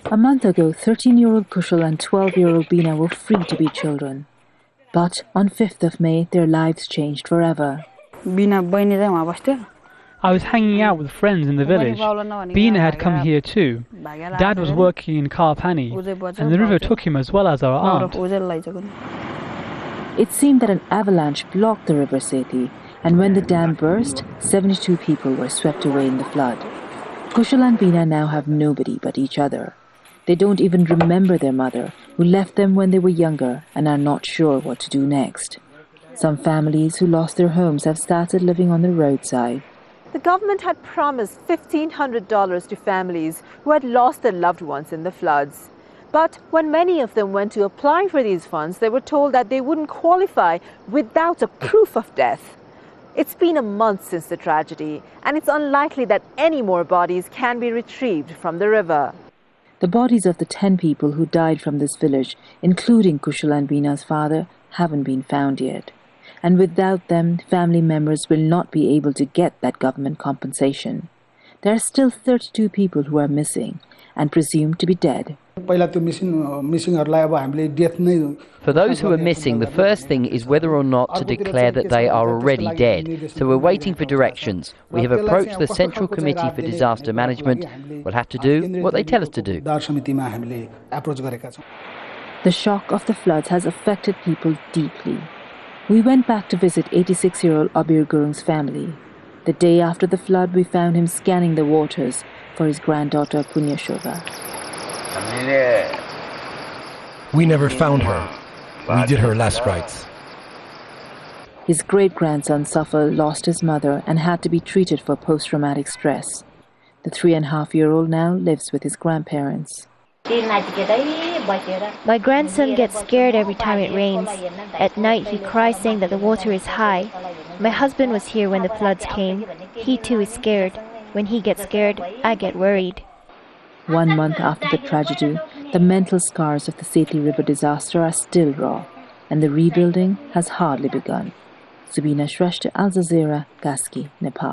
A month ago, 13-year-old Kushal and 12-year-old Bina were free to be children. But on 5th of May, their lives changed forever. I was hanging out with friends in the village. Bina had come here too. Dad was working in Kalpani, and the river took him as well as our aunt. It seemed that an avalanche blocked the river Seti, and when the dam burst, 72 people were swept away in the flood. Kushal and Bina now have nobody but each other. They don't even remember their mother, who left them when they were younger and are not sure what to do next. Some families who lost their homes have started living on the roadside. The government had promised $1,500 to families who had lost their loved ones in the floods. But when many of them went to apply for these funds, they were told that they wouldn't qualify without a proof of death. It's been a month since the tragedy, and it's unlikely that any more bodies can be retrieved from the river. The bodies of the 10 people who died from this village, including Kushal and Bina's father, haven't been found yet. And without them, family members will not be able to get that government compensation. There are still 32 people who are missing and presumed to be dead. For those who are missing, the first thing is whether or not to declare that they are already dead. So we're waiting for directions. We have approached the Central Committee for Disaster Management. We'll have to do what they tell us to do. The shock of the floods has affected people deeply. We went back to visit 86-year-old Abir Gurung's family. The day after the flood, we found him scanning the waters for his granddaughter Punyashobha. We never found her. We did her last rites. His great-grandson Safal lost his mother and had to be treated for post-traumatic stress. The 3.5-year-old now lives with his grandparents. My grandson gets scared every time it rains. At night he cries saying that the water is high. My husband was here when the floods came. He too is scared. When he gets scared, I get worried. 1 month after the tragedy, the mental scars of the Seti River disaster are still raw, and the rebuilding has hardly begun. Subina, Shrestha, Jazeera, Kaski, Nepal.